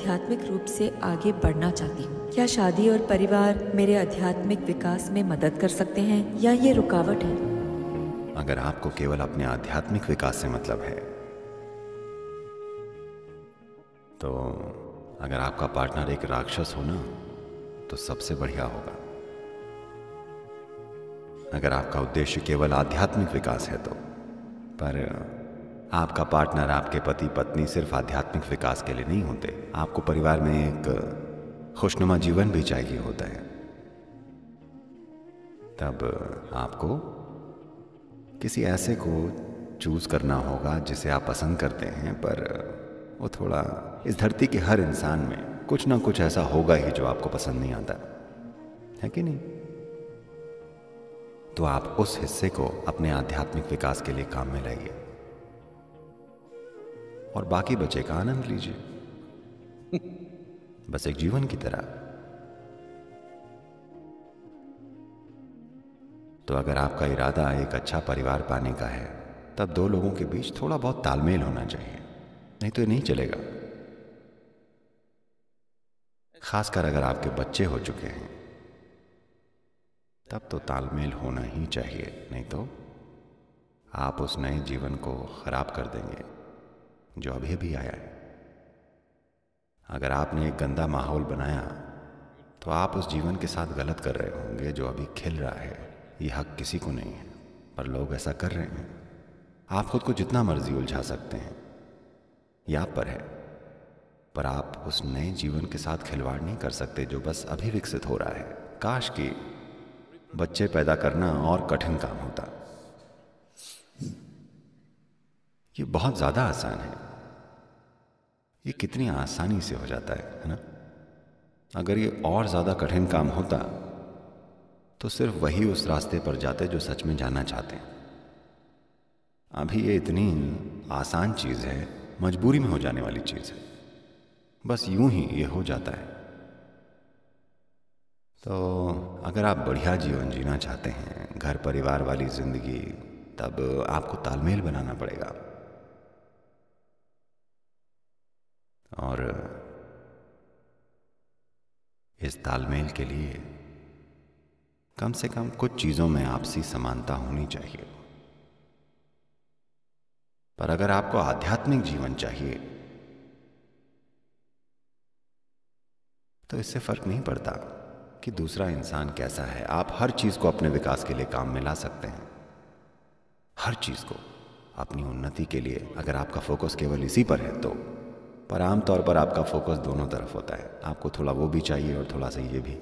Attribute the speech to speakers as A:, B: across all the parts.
A: आध्यात्मिक रूप से आगे बढ़ना चाहती हूँ। क्या शादी और परिवार मेरे आध्यात्मिक विकास में मदद कर सकते हैं या ये रुकावट है?
B: अगर आपको केवल अपने आध्यात्मिक विकास से मतलब है, तो अगर आपका पार्टनर एक राक्षस हो ना, तो सबसे बढ़िया होगा। अगर आपका उद्देश्य केवल आध्यात्मिक विकास है तो, पर आपका पार्टनर, आपके पति पत्नी सिर्फ आध्यात्मिक विकास के लिए नहीं होते। आपको परिवार में एक खुशनुमा जीवन भी चाहिए होता है। तब आपको किसी ऐसे को चूज करना होगा जिसे आप पसंद करते हैं, पर वो थोड़ा, इस धरती के हर इंसान में कुछ ना कुछ ऐसा होगा ही जो आपको पसंद नहीं आता है, कि नहीं? तो आप उस हिस्से को अपने आध्यात्मिक विकास के लिए काम में लाइए और बाकी बचे का आनंद लीजिए, बस एक जीवन की तरह। तो अगर आपका इरादा एक अच्छा परिवार पाने का है, तब दो लोगों के बीच थोड़ा बहुत तालमेल होना चाहिए, नहीं तो ये नहीं चलेगा। खासकर अगर आपके बच्चे हो चुके हैं, तब तो तालमेल होना ही चाहिए, नहीं तो आप उस नए जीवन को खराब कर देंगे जो अभी अभी आया है। अगर आपने एक गंदा माहौल बनाया, तो आप उस जीवन के साथ गलत कर रहे होंगे जो अभी खिल रहा है। ये हक किसी को नहीं है, पर लोग ऐसा कर रहे हैं। आप खुद को जितना मर्जी उलझा सकते हैं, ये आप पर है, पर आप उस नए जीवन के साथ खिलवाड़ नहीं कर सकते जो बस अभी विकसित हो रहा है। काश कि बच्चे पैदा करना और कठिन काम होता। ये बहुत ज्यादा आसान है। ये कितनी आसानी से हो जाता है ना? अगर ये और ज्यादा कठिन काम होता, तो सिर्फ वही उस रास्ते पर जाते जो सच में जाना चाहते हैं। अभी ये इतनी आसान चीज है, मजबूरी में हो जाने वाली चीज है, बस यूं ही ये हो जाता है। तो अगर आप बढ़िया जीवन जीना चाहते हैं, घर परिवार वाली जिंदगी, तब आपको तालमेल बनाना पड़ेगा। और इस तालमेल के लिए कम से कम कुछ चीजों में आपसी समानता होनी चाहिए। पर अगर आपको आध्यात्मिक जीवन चाहिए, तो इससे फर्क नहीं पड़ता कि दूसरा इंसान कैसा है। आप हर चीज को अपने विकास के लिए काम में ला सकते हैं, हर चीज को अपनी उन्नति के लिए। अगर आपका फोकस केवल इसी पर है तो, पर आमतौर पर आपका फोकस दोनों तरफ होता है। आपको थोड़ा वो भी चाहिए और थोड़ा सा ये भी।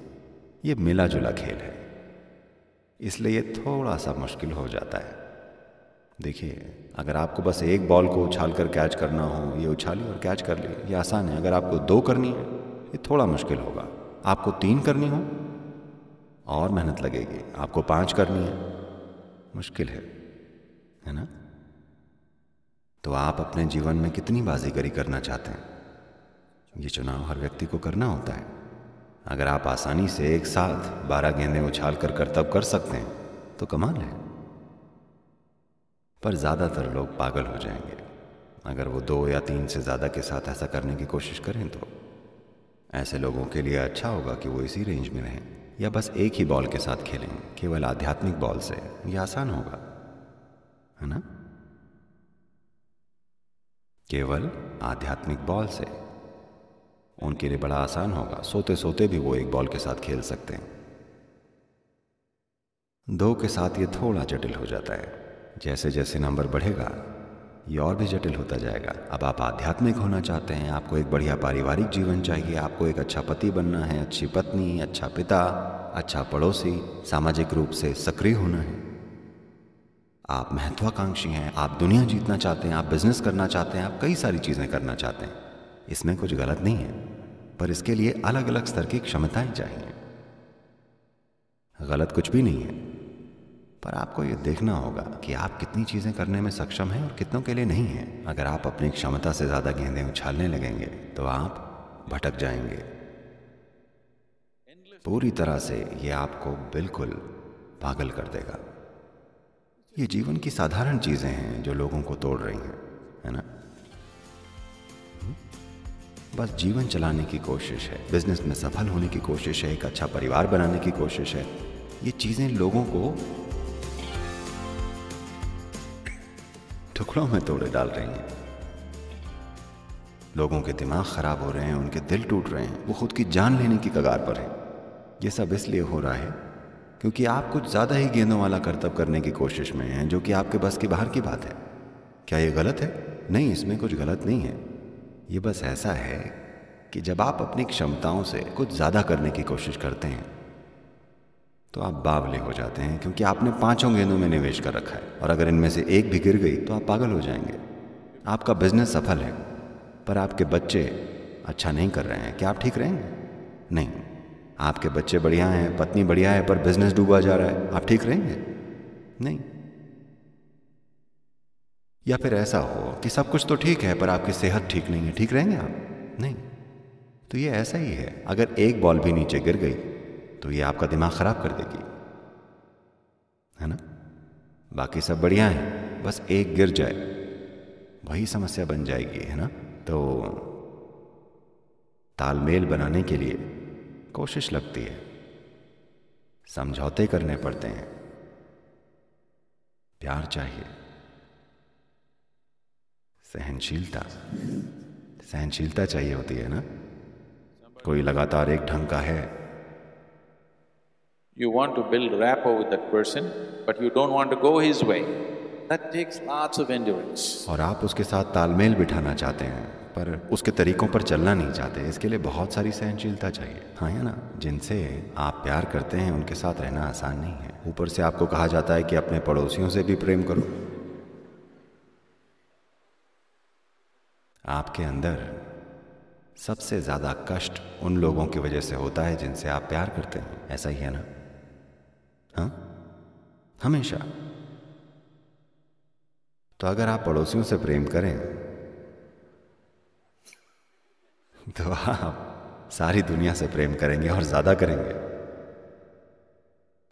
B: ये मिला जुला खेल है, इसलिए ये थोड़ा सा मुश्किल हो जाता है। देखिए, अगर आपको बस एक बॉल को उछाल कर कैच करना हो, ये उछाली और कैच कर ली, ये आसान है। अगर आपको 2 करनी है, ये थोड़ा मुश्किल होगा। आपको 3 करनी हो और मेहनत लगेगी। आपको 5 करनी है, मुश्किल है ना? तो आप अपने जीवन में कितनी बाजीगरी करना चाहते हैं, ये चुनाव हर व्यक्ति को करना होता है। अगर आप आसानी से एक साथ 12 गेंदें उछाल कर करतब कर सकते हैं तो कमाल है, पर ज्यादातर लोग पागल हो जाएंगे अगर वो 2 या 3 से ज्यादा के साथ ऐसा करने की कोशिश करें। तो ऐसे लोगों के लिए अच्छा होगा कि वो इसी रेंज में रहें, या बस एक ही बॉल के साथ खेलें, केवल आध्यात्मिक बॉल से। ये आसान होगा, है ना? केवल आध्यात्मिक बॉल से उनके लिए बड़ा आसान होगा। सोते सोते भी वो एक बॉल के साथ खेल सकते हैं। 2 के साथ ये थोड़ा जटिल हो जाता है। जैसे जैसे नंबर बढ़ेगा, ये और भी जटिल होता जाएगा। अब आप आध्यात्मिक होना चाहते हैं, आपको एक बढ़िया पारिवारिक जीवन चाहिए, आपको एक अच्छा पति बनना है, अच्छी पत्नी, अच्छा पिता, अच्छा पड़ोसी, सामाजिक रूप से सक्रिय होना है। आप महत्वाकांक्षी हैं, आप दुनिया जीतना चाहते हैं, आप बिजनेस करना चाहते हैं, आप कई सारी चीजें करना चाहते हैं। इसमें कुछ गलत नहीं है, पर इसके लिए अलग अलग स्तर की क्षमताएं चाहिए। गलत कुछ भी नहीं है, पर आपको ये देखना होगा कि आप कितनी चीजें करने में सक्षम हैं और कितनों के लिए नहीं हैं। अगर आप अपनी क्षमता से ज्यादा गेंदें उछालने लगेंगे तो आप भटक जाएंगे पूरी तरह से। ये आपको बिल्कुल पागल कर देगा। ये जीवन की साधारण चीजें हैं जो लोगों को तोड़ रही हैं, है ना? बस जीवन चलाने की कोशिश है, बिजनेस में सफल होने की कोशिश है, एक अच्छा परिवार बनाने की कोशिश है। ये चीज़ें लोगों को टुकड़ों में तोड़े डाल रही हैं। लोगों के दिमाग खराब हो रहे हैं, उनके दिल टूट रहे हैं, वो खुद की जान लेने की कगार पर हैं। ये सब इसलिए हो रहा है क्योंकि आप कुछ ज़्यादा ही गेंदों वाला करतब करने की कोशिश में हैं, जो कि आपके बस की बाहर की बात है। क्या ये गलत है? नहीं, इसमें कुछ गलत नहीं है। ये बस ऐसा है कि जब आप अपनी क्षमताओं से कुछ ज़्यादा करने की कोशिश करते हैं तो आप बावले हो जाते हैं, क्योंकि आपने 5 गेंदों में निवेश कर रखा है और अगर इनमें से एक भी गिर गई तो आप पागल हो जाएंगे। आपका बिजनेस सफल है पर आपके बच्चे अच्छा नहीं कर रहे हैं, क्या आप ठीक रहेंगे? नहीं। आपके बच्चे बढ़िया हैं, पत्नी बढ़िया है, पर बिजनेस डूबा जा रहा है, आप ठीक रहेंगे? नहीं। या फिर ऐसा हो कि सब कुछ तो ठीक है पर आपकी सेहत ठीक नहीं है, ठीक रहेंगे आप? नहीं। तो ये ऐसा ही है, अगर एक बॉल भी नीचे गिर गई तो ये आपका दिमाग खराब कर देगी, है ना? बाकी सब बढ़िया है, बस एक गिर जाए वही समस्या बन जाएगी, है ना? तो तालमेल बनाने के लिए कोशिश लगती है, समझौते करने पड़ते हैं, प्यार चाहिए, सहनशीलता चाहिए होती है ना? कोई लगातार एक ढंग का है।
C: You want to build rapport with that person, but you don't want to go his way. That takes lots of endurance.
B: और आप उसके साथ तालमेल बिठाना चाहते हैं पर उसके तरीकों पर चलना नहीं चाहते, इसके लिए बहुत सारी सहनशीलता चाहिए। हाँ या ना? जिनसे आप प्यार करते हैं उनके साथ रहना आसान नहीं है। ऊपर से आपको कहा जाता है कि अपने पड़ोसियों से भी प्रेम करो। आपके अंदर सबसे ज्यादा कष्ट उन लोगों की वजह से होता है जिनसे आप प्यार करते हैं, ऐसा ही है ना? हाँ, हमेशा। तो अगर आप पड़ोसियों से प्रेम करें तो आप सारी दुनिया से प्रेम करेंगे और ज्यादा करेंगे,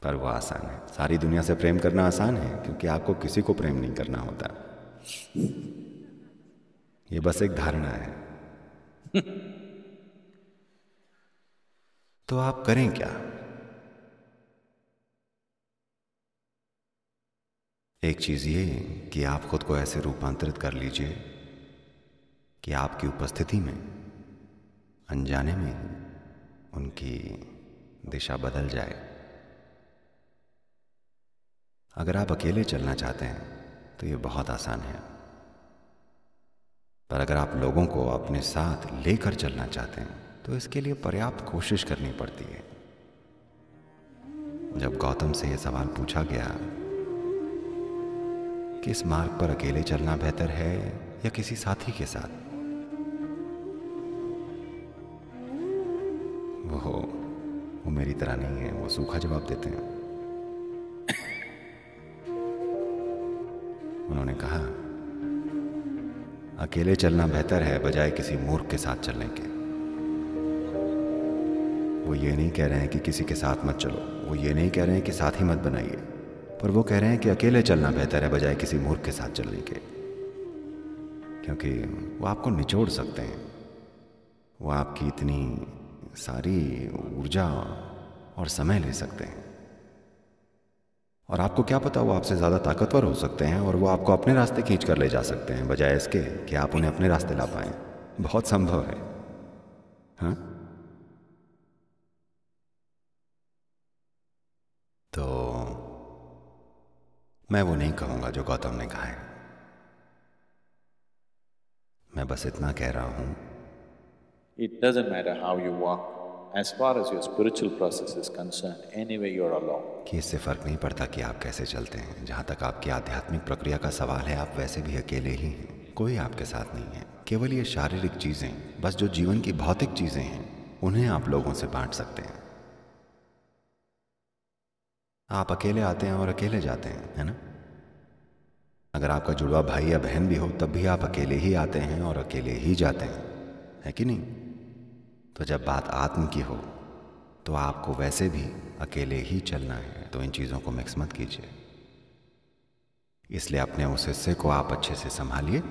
B: पर वो आसान है। सारी दुनिया से प्रेम करना आसान है क्योंकि आपको किसी को प्रेम नहीं करना होता। ये बस एक धारणा है। तो आप करें क्या? एक चीज ये कि आप खुद को ऐसे रूपांतरित कर लीजिए कि आपकी उपस्थिति में अनजाने में उनकी दिशा बदल जाए। अगर आप अकेले चलना चाहते हैं तो ये बहुत आसान है, पर अगर आप लोगों को अपने साथ लेकर चलना चाहते हैं तो इसके लिए पर्याप्त कोशिश करनी पड़ती है। जब गौतम से यह सवाल पूछा गया कि इस मार्ग पर अकेले चलना बेहतर है या किसी साथी के साथ, वो मेरी तरह नहीं है, वो सूखा जवाब देते हैं। उन्होंने कहा अकेले चलना बेहतर है बजाय किसी मूर्ख के साथ चलने के। वो ये नहीं कह रहे हैं कि किसी के साथ मत चलो, वो ये नहीं कह रहे हैं कि साथी मत बनाइए, पर वो कह रहे हैं कि अकेले चलना बेहतर है बजाय किसी मूर्ख के साथ चलने के, क्योंकि वो आपको निचोड़ सकते हैं। वो आपकी इतनी सारी ऊर्जा और समय ले सकते हैं, और आपको क्या पता वो आपसे ज़्यादा ताकतवर हो सकते हैं और वो आपको अपने रास्ते खींच कर ले जा सकते हैं बजाय इसके कि आप उन्हें अपने रास्ते ला पाएं। बहुत संभव है। हाँ, तो मैं वो नहीं कहूँगा जो गौतम ने कहा है। मैं बस इतना कह रहा हूँ,
C: It doesn't matter how you walk, as far as your spiritual process is concerned, anyway you're alone.
B: कि इससे फर्क नहीं पड़ता कि आप कैसे चलते हैं। जहाँ तक आपकी आध्यात्मिक प्रक्रिया का सवाल है, आप वैसे भी अकेले ही हैं, कोई आपके साथ नहीं है। केवल ये शारीरिक चीजें, बस जो जीवन की भौतिक चीजें हैं, उन्हें आप लोगों से बांट सकते हैं। आप अकेले आते हैं और अकेले जाते हैं, है ना? अगर आपका जुड़वा भाई या बहन भी हो तब भी आप अकेले ही आते हैं और अकेले ही जाते हैं, है कि नहीं? तो जब बात आत्म की हो तो आपको वैसे भी अकेले ही चलना है। तो इन चीज़ों को मिक्स मत कीजिए। इसलिए अपने उस हिस्से को आप अच्छे से संभालिए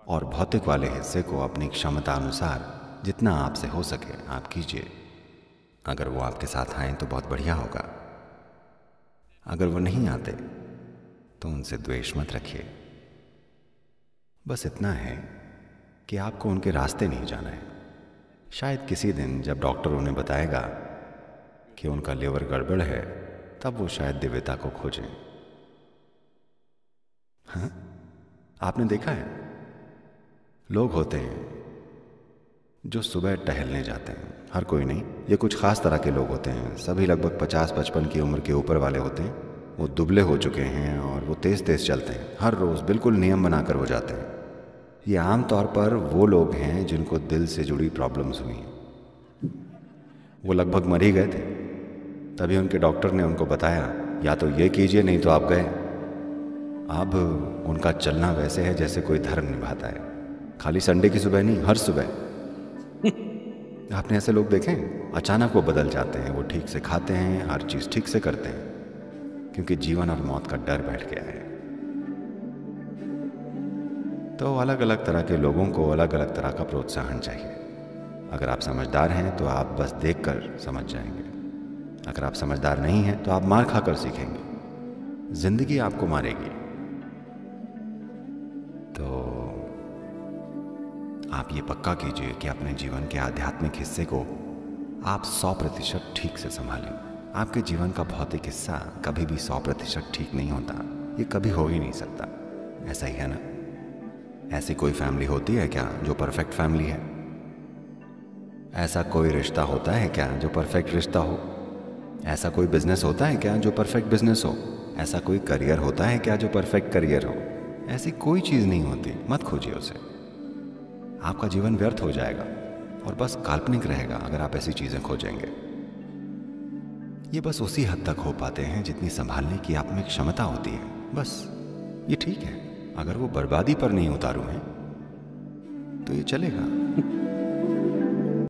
B: और भौतिक वाले हिस्से को अपनी क्षमता अनुसार जितना आपसे हो सके आप कीजिए। अगर वो आपके साथ आए तो बहुत बढ़िया होगा, अगर वो नहीं आते तो उनसे द्वेष मत रखिए। बस इतना है कि आपको उनके रास्ते नहीं जाना है। शायद किसी दिन जब डॉक्टर उन्हें बताएगा कि उनका लिवर गड़बड़ है, तब वो शायद दिव्यता को खोजें। हाँ, आपने देखा है, लोग होते हैं जो सुबह टहलने जाते हैं। हर कोई नहीं, ये कुछ खास तरह के लोग होते हैं। सभी लगभग 50-55 की उम्र के ऊपर वाले होते हैं। वो दुबले हो चुके हैं और वो तेज तेज चलते हैं। हर रोज बिल्कुल नियम बनाकर वो जाते हैं। ये आम तौर पर वो लोग हैं जिनको दिल से जुड़ी प्रॉब्लम्स हुई हैं। वो लगभग मर ही गए थे, तभी उनके डॉक्टर ने उनको बताया या तो ये कीजिए नहीं तो आप गए। अब उनका चलना वैसे है जैसे कोई धर्म निभाता है, खाली संडे की सुबह नहीं, हर सुबह। आपने ऐसे लोग देखे हैं? अचानक वो बदल जाते हैं, वो ठीक से खाते हैं, हर चीज ठीक से करते हैं, क्योंकि जीवन और मौत का डर बैठ गया है। तो अलग अलग तरह के लोगों को अलग अलग तरह का प्रोत्साहन चाहिए। अगर आप समझदार हैं तो आप बस देखकर समझ जाएंगे। अगर आप समझदार नहीं हैं तो आप मार खाकर सीखेंगे। जिंदगी आपको मारेगी। तो आप ये पक्का कीजिए कि अपने जीवन के आध्यात्मिक हिस्से को आप 100% ठीक से संभालें। आपके जीवन का भौतिक हिस्सा कभी भी 100% ठीक नहीं होता। ये कभी हो ही नहीं सकता। ऐसा ही है ना? ऐसी कोई फैमिली होती है क्या जो परफेक्ट फैमिली है? ऐसा कोई रिश्ता होता है क्या जो परफेक्ट रिश्ता हो? ऐसा कोई बिजनेस होता है क्या जो परफेक्ट बिजनेस हो? ऐसा कोई करियर होता है क्या जो परफेक्ट करियर हो? ऐसी कोई चीज़ नहीं होती। मत खोजिए उसे। आपका जीवन व्यर्थ हो जाएगा और बस काल्पनिक रहेगा अगर आप ऐसी चीज़ें खोजेंगे। ये बस उसी हद तक हो पाते हैं जितनी संभालने की आप में क्षमता होती है। बस ये ठीक है। अगर वो बर्बादी पर नहीं उतारू हैं तो ये चलेगा।